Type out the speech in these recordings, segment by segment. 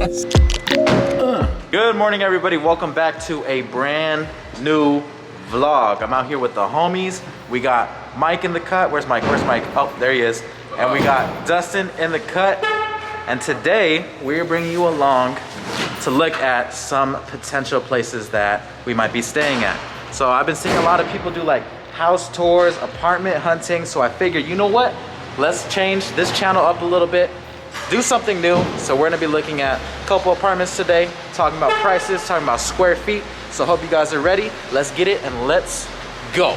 Good morning, everybody. Welcome back to a brand new vlog. I'm out here with the homies. We got Mike in the cut. Where's Mike? Where's Mike? Oh, there he is. And we got Dustin in the cut. And today we're bringing you along to look at some potential places that we might be staying at. So I've been seeing a lot of people do like house tours, apartment hunting. So I figured, you know what? Let's change this channel up a little bit, do something new. So we're gonna be looking at a couple apartments today, talking about prices, talking about square feet. So hope you guys are ready. Let's get it and let's go.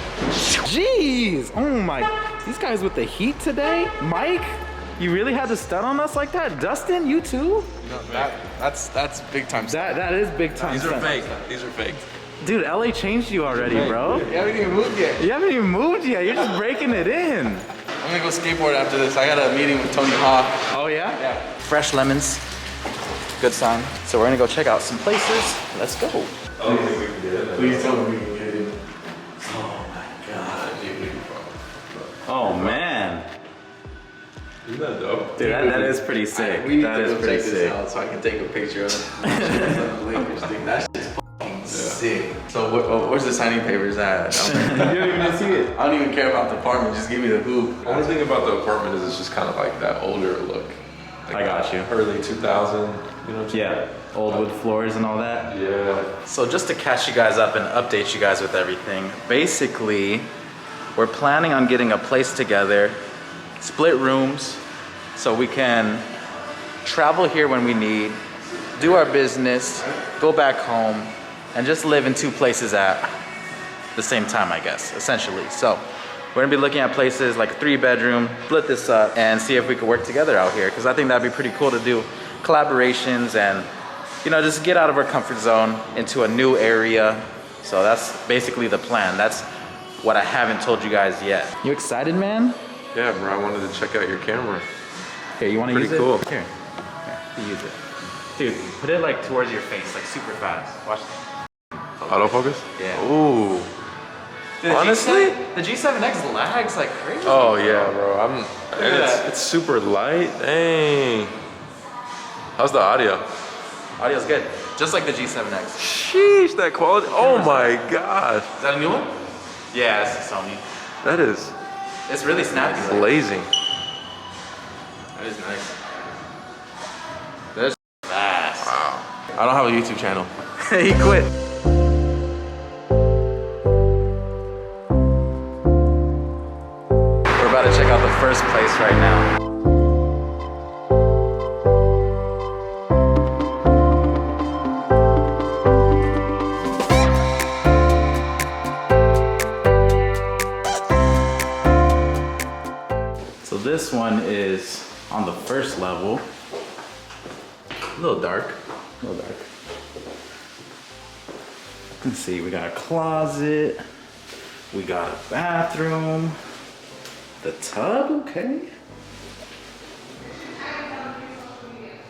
Jeez, oh my, these guys with the heat today. Mike, you really had to stun on us like that? Dustin, you too? No, that's big time. That is big time. These are fake. These are fake. Dude, LA changed you already, bro. You haven't even moved yet. You haven't even moved yet. You're just breaking it in. I'm gonna go skateboard after this. I got a meeting with Tony Hawk. Oh yeah? Yeah. Fresh lemons. Good sign. So we're gonna go check out some places. Let's go. Oh, we can get it. Please tell me we can get it. Oh my god. Oh man. Isn't that dope? Dude, that is pretty sick. We need that to is go pretty check sick. this out so I can take a picture of it. That shit's fucking sick. So where's the signing papers at? You don't even see it. I don't even care about the apartment. Just give me the hoop. The only thing about the apartment is it's just kind of like that older look. Like I got you. Early 2000, you know what I'm saying? Yeah, old wood floors and all that. Yeah. So just to catch you guys up and update you guys with everything, basically, we're planning on getting a place together, split rooms, so we can travel here when we need, do our business, go back home, and just live in two places at the same time, I guess, essentially. So we're gonna be looking at places like a 3-bedroom, split this up, and see if we could work together out here, because I think that'd be pretty cool to do collaborations and, you know, just get out of our comfort zone into a new area. So that's basically the plan. That's what I haven't told you guys yet. You excited, man? Yeah, bro, I wanted to check out your camera. Here, you want to use Pretty cool. it? Here, use it. Dude, put it like towards your face, like super fast. Watch. Autofocus? Yeah. Ooh. Dude, Honestly? the G7X lags like crazy. Oh yeah, bro. And that. it's super light. Dang. How's the audio? Audio's good, just like the G7X. Sheesh, that quality. Oh my gosh. Is that a new one? Yeah, it's a Sony. That is It's really snappy. Like. blazing. That is nice. That's fast. Wow. I don't have a YouTube channel. He quit. We're about to check out the first place right now. So this one is on the first level. A little dark. A little dark. Let's see, we got a closet. We got a bathroom. The tub, okay.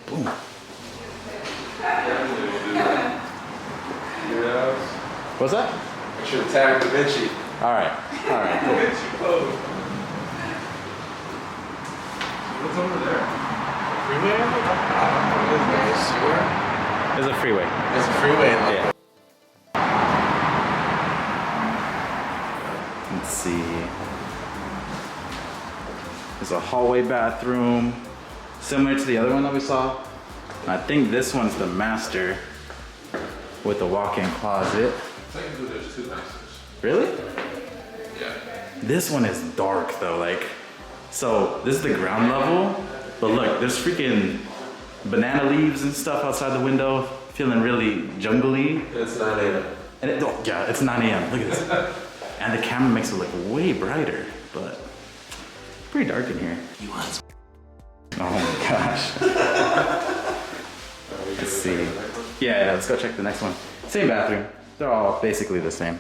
Boom. Yeah. What's that? I should have tagged Da Vinci. All right, cool. What's over there? Freeway? There's a freeway. There's a freeway in there. Yeah. Let's see. There's a hallway bathroom, similar to the other one that we saw. And I think this one's the master with the walk-in closet. Technically, there's 2 masters. Really? Yeah. This one is dark though, like, so this is the ground level, but look, there's freaking banana leaves and stuff outside the window, feeling really jungly. It's 9 a.m. And it, oh, yeah, it's 9 a.m. Look at this. And the camera makes it look way brighter, but pretty dark in here. You want some? Oh my gosh. Let's see. Yeah, let's go check the next one. Same bathroom. They're all basically the same.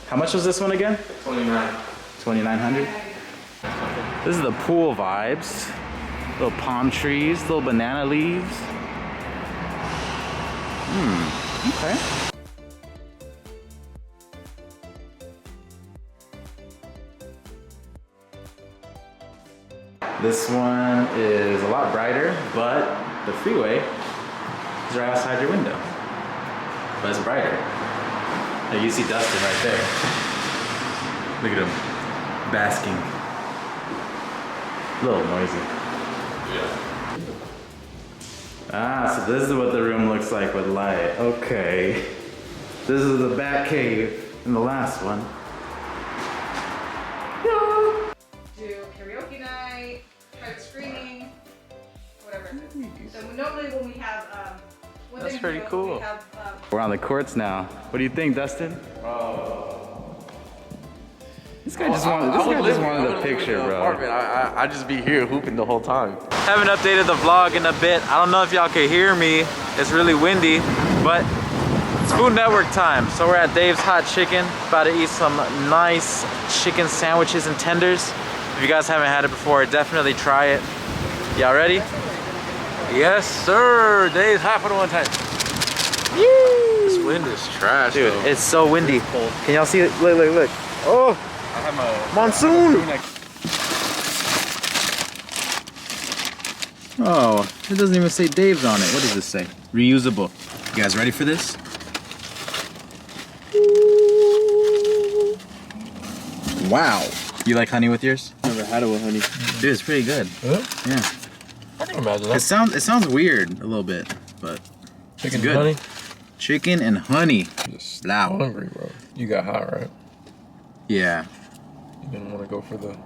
How much was this one again? 29. 2,900. This is the pool vibes. Little palm trees, little banana leaves. Okay. This one is a lot brighter, but the freeway is right outside your window. But it's brighter. Now you see Dustin right there. Look at him, basking. A little noisy. Yeah. Ah, so this is what the room looks like with light. Okay. This is the bat cave in the last one. Do karaoke night, private screening, whatever it is. So normally when we have, That's pretty cool. we have, We're on the courts now. What do you think, Dustin? This guy just wanted a picture, bro. I just be here hooping the whole time. Haven't updated the vlog in a bit. I don't know if y'all can hear me. It's really windy, but it's Food Network time. So we're at Dave's Hot Chicken, about to eat some nice chicken sandwiches and tenders. If you guys haven't had it before, definitely try it. Y'all ready? Yes, sir. Dave's Hot for the one time. This wind is trash, Dude, though. it's so windy. Can y'all see it? Look, look, look. Oh, I have my monsoon. Oh, it doesn't even say Dave's on it. What does this say? Reusable. You guys ready for this? Wow. You like honey with yours? Never had it with honey. Dude, it's pretty good. Huh? Yeah. I can imagine It that. sounds weird a little bit, but Chicken good. and honey. chicken and honey. Just Loud. hungry, bro. You got hot, right? Yeah. You didn't want to go for the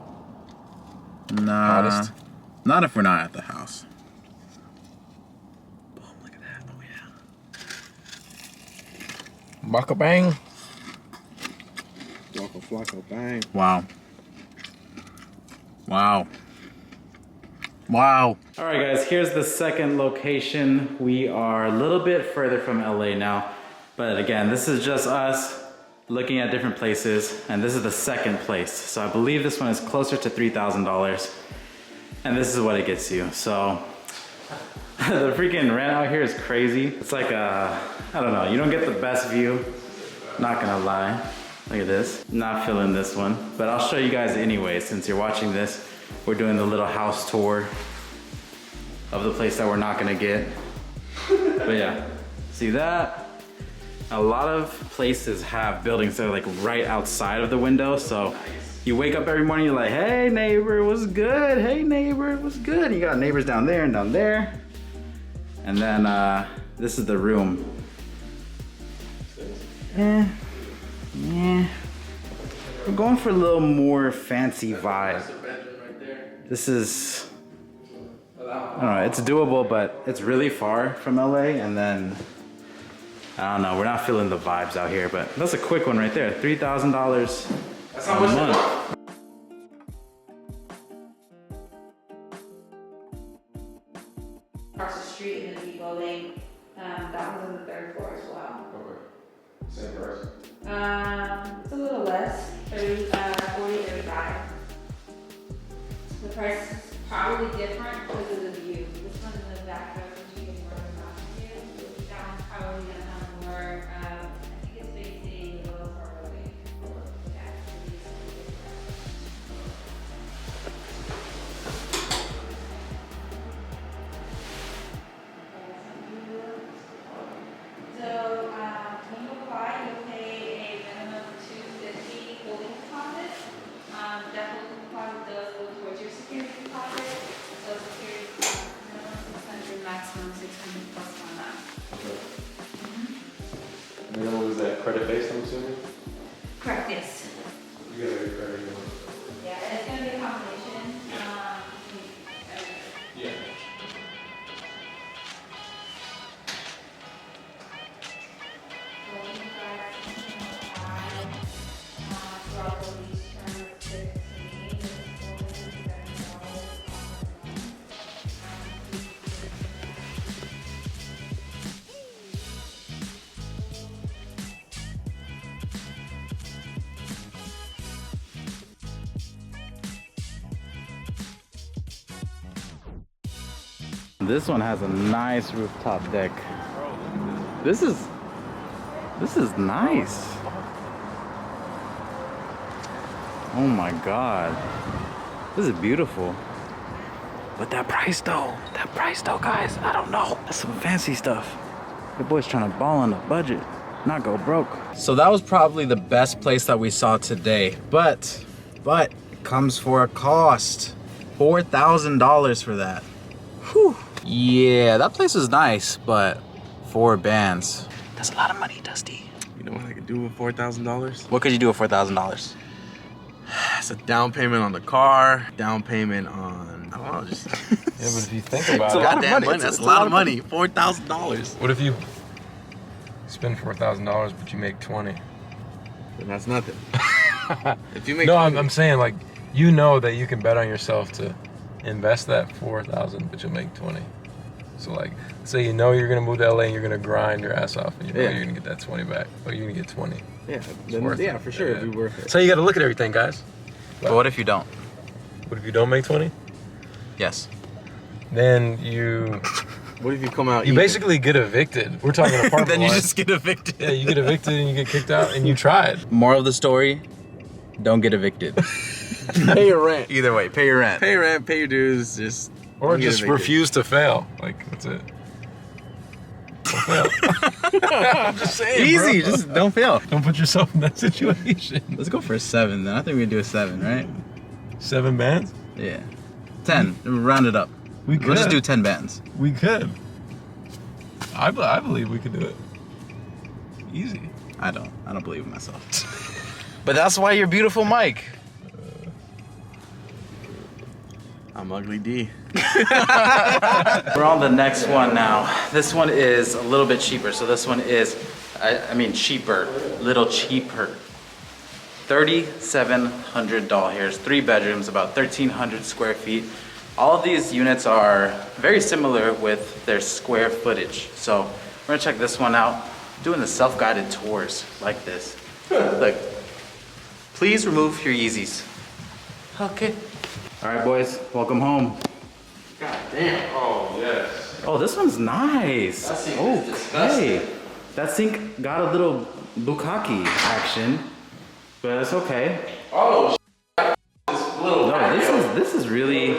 Nah. hottest. Not if we're not at the house. Boom, look at that. Oh yeah. Baka bang. Flocko, flocko, bang. Wow. Wow. Wow. All right, guys, here's the second location. We are a little bit further from LA now, but again, this is just us looking at different places, and this is the second place. So I believe this one is closer to $3,000, and this is what it gets you. So the freaking rent out here is crazy. It's like I don't know, you don't get the best view, not gonna lie. Look at this, not feeling this one, but I'll show you guys anyway. Since you're watching this, we're doing the little house tour of the place that we're not gonna get. But yeah, see that? A lot of places have buildings that are like right outside of the window. So you wake up every morning, you're like, hey neighbor, what's good? Hey neighbor, what's good? You got neighbors down there and down there. And then this is the room. Yeah. We're going for a little more fancy vibe. This is, I don't know, it's doable, but it's really far from LA. And then, I don't know, we're not feeling the vibes out here, but that's a quick one right there. $3,000 a month. across the street in the depot lane. That one's on the third floor as well. Okay. Same price. It's a little less, 40, 35. The price is probably different because of the view. This one's in the back room, you can work on the view. That one's probably gonna have more, I think it's facing a little far away. Yeah, it's different. So, when you apply, you'll pay a minimum of $250 holding deposit. That holding deposit does go towards your security deposit. So security, minimum 600, maximum 600 plus on that. And then what was that? Credit based, I'm assuming? Correct, yes. You gotta get credit. Yeah, and it's gonna be a combination. Yeah. This one has a nice rooftop deck. This is nice. Oh my God. This is beautiful. But that price though, guys, I don't know. That's some fancy stuff. Your boy's trying to ball on a budget, not go broke. So that was probably the best place that we saw today, but it comes for a cost. $4,000 for that. Whew. Yeah, that place is nice, but 4 bands. That's a lot of money, Dusty. You know what I could do with $4,000? What could you do with $4,000? It's a down payment on the car, down payment on, I don't know, just... Yeah, but if you think about it, goddamn money. That's a lot of money. $4,000. what if you spend $4,000 but you make 20? Then that's nothing. If you make No, 20, I'm saying like, you know that you can bet on yourself to invest that 4,000, but you'll make 20. So like, say you know you're gonna move to LA and you're gonna grind your ass off, and you know Yeah. you're gonna get that 20 back, or you're gonna get 20. yeah, worth yeah, it. for sure, Yeah. it'd be worth it. So you got to look at everything, guys. But what if you don't? What if you don't make 20? Yes. Then you What if you come out? you even? basically get evicted. We're talking apartment. Then you wise. just get evicted. Yeah, you get evicted and you get kicked out, and you tried. Moral of the story, don't get evicted. pay your rent. Either way, pay your rent. Pay your rent, pay your dues, just Or don't get just evicted. refuse to fail. Like, that's it. Don't fail. I'm just saying, Easy, bro. just don't fail. Don't put yourself in that situation. Let's go for a 7 then. I think we can do a 7, right? 7 bands? Yeah. 10. Round it up. We Let's just could. do 10 bands. We could. I believe we could do it. Easy. I don't believe in myself. But that's why you're beautiful, Mike. I'm Ugly D. We're on the next one now. This one is a little bit cheaper. So this one is, I mean cheaper, little cheaper. $3,700 here. 3 bedrooms, about 1,300 square feet. All of these units are very similar with their square footage. So we're gonna check this one out. Doing the self-guided tours like this. Look, please remove your Yeezys. Okay. All right, boys, welcome home. God damn. Oh, yes. Oh, this one's nice. That sink is disgusting. That sink got a little bukkake action, but it's okay. Oh, this little. No, this is really,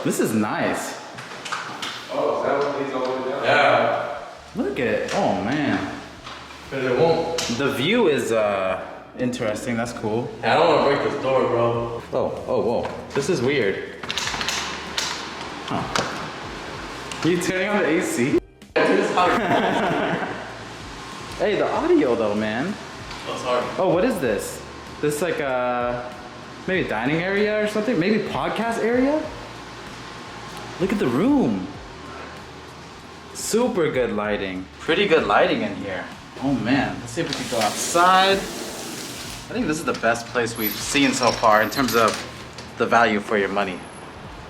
this is nice. Oh, is that what leads all the way down? Yeah. Look at it. Oh man, But it won't. the view is interesting. That's cool. I don't want to break this door, bro. Oh, whoa. This is weird. Huh. You turning on the AC? This is hard. Hey, the audio though, man. That's hard. Oh, what is this? This like maybe a dining area or something? Maybe podcast area? Look at the room. Super good lighting. Pretty good lighting in here. Oh man, let's see if we can go outside. I think this is the best place we've seen so far in terms of the value for your money.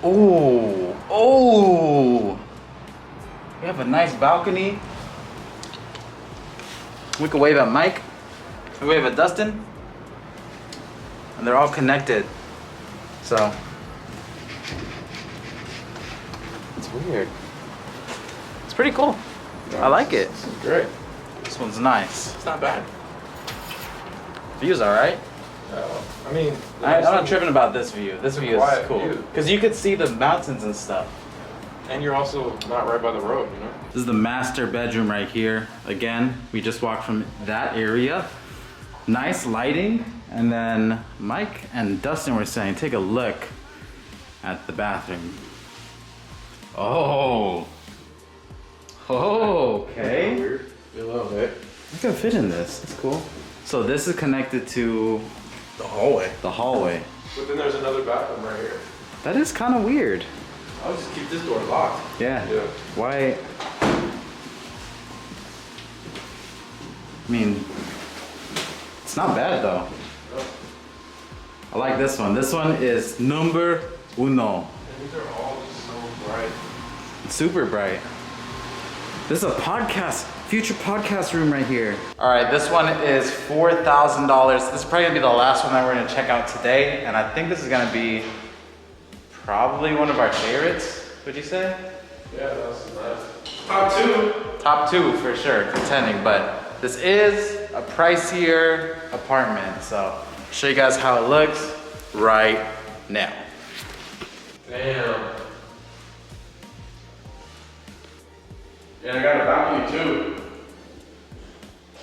Oh. We have a nice balcony. We can wave at Mike. We wave at Dustin. And they're all connected. So. It's weird. It's pretty cool. I like it. This is great. This one's nice. It's not bad. View's alright. I mean, I'm not tripping about this view. This It's a view is quiet cool. view. Because you could see the mountains and stuff. and you're also not right by the road, you know? This is the master bedroom right here. Again, we just walked from that area. Nice lighting. And then Mike and Dustin were saying, take a look at the bathroom. Oh. Oh, okay. Weird. A little bit. I can fit in this. It's cool. So this is connected to The hallway. the hallway. But then there's another bathroom right here. That is kind of weird. I'll just keep this door locked. Yeah. Yeah. Why? I mean, it's not bad though. I like this one. This one is number uno. And these are all just so bright. Super bright. This is a podcast, future podcast room right here. All right, this one is $4,000. This is probably gonna be the last one that we're gonna check out today. And I think this is gonna be probably one of our favorites, would you say? Yeah, that's nice. Top two. Top 2 for sure, contending, but this is a pricier apartment. So I'll show you guys how it looks right now. Damn. And I got a balcony too.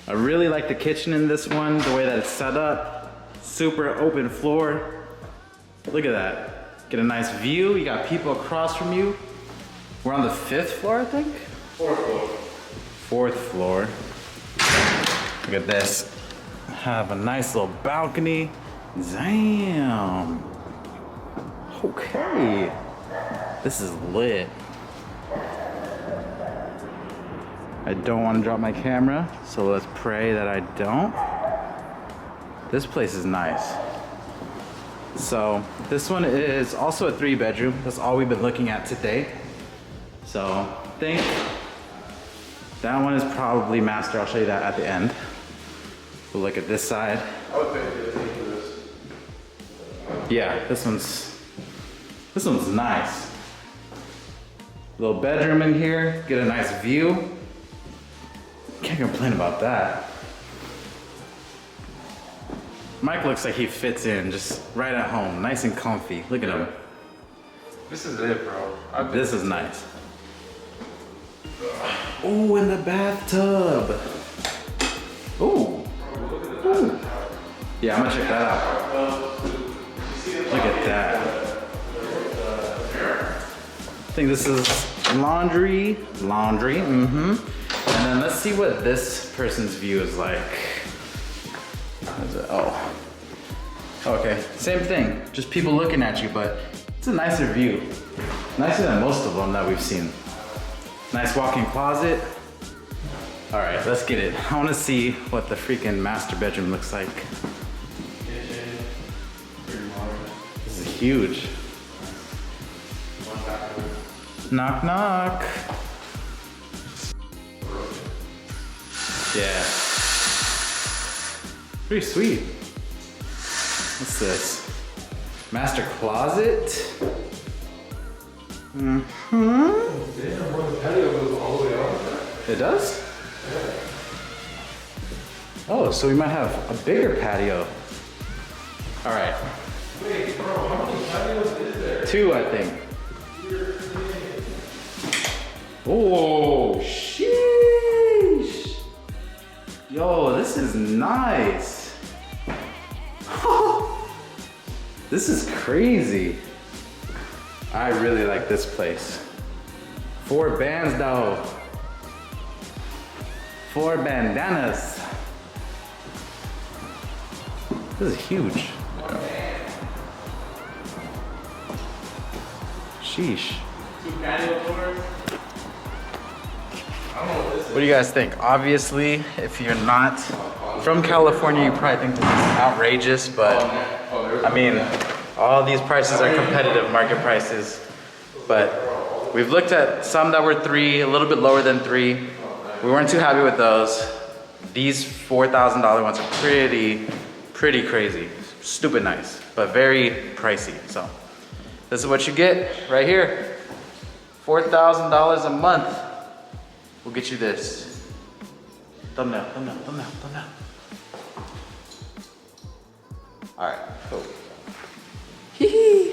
I really like the kitchen in this one, the way that it's set up. Super open floor. Look at that. Get a nice view. You got people across from you. We're on the 5th floor, I think? 4th floor. 4th floor. Look at this. Have a nice little balcony. Damn. Okay. This is lit. I don't want to drop my camera, so let's pray that I don't. This place is nice. So this one is also a 3-bedroom. That's all we've been looking at today. So I think that one is probably master. I'll show you that at the end. We'll look at this side. I would pay 15 for this. Yeah, this one's nice. Little bedroom in here, get a nice view. Can't complain about that. Mike looks like he fits in just right at home, nice and comfy. Look at him. This is it, bro. This is nice. Oh, in the bathtub. Ooh. Ooh. Yeah, I'm gonna check that out. Look at that. I think this is laundry. Laundry, And then let's see what this person's view is like. What is it? Oh. Okay, same thing. Just people looking at you, but it's a nicer view. Nicer than most of them that we've seen. Nice walk-in closet. All right, let's get it. I wanna see what the freaking master bedroom looks like. This is huge. Knock, knock. Yeah. Pretty sweet. What's this? Master closet? Damn, bro, the patio goes all the way out. It does? Oh, so we might have a bigger patio. All right. Wait, bro, how many patios is there? 2, I think. Oh, sheesh. Yo, this is nice. This is crazy. I really like this place. 4 bands though. 4 bandanas. This is huge. Sheesh. 2 patio doors. I don't know what this is. What do you guys think? Obviously, if you're not from California, you probably think this is outrageous, but I mean, all these prices are competitive market prices. But we've looked at some that were 3, a little bit lower than 3. We weren't too happy with those. These $4,000 ones are pretty crazy. Stupid nice, but very pricey. So this is what you get right here. $4,000 a month. We'll get you this. Thumbnail, thumbnail, thumbnail, thumbnail. All right, cool. Hee hee.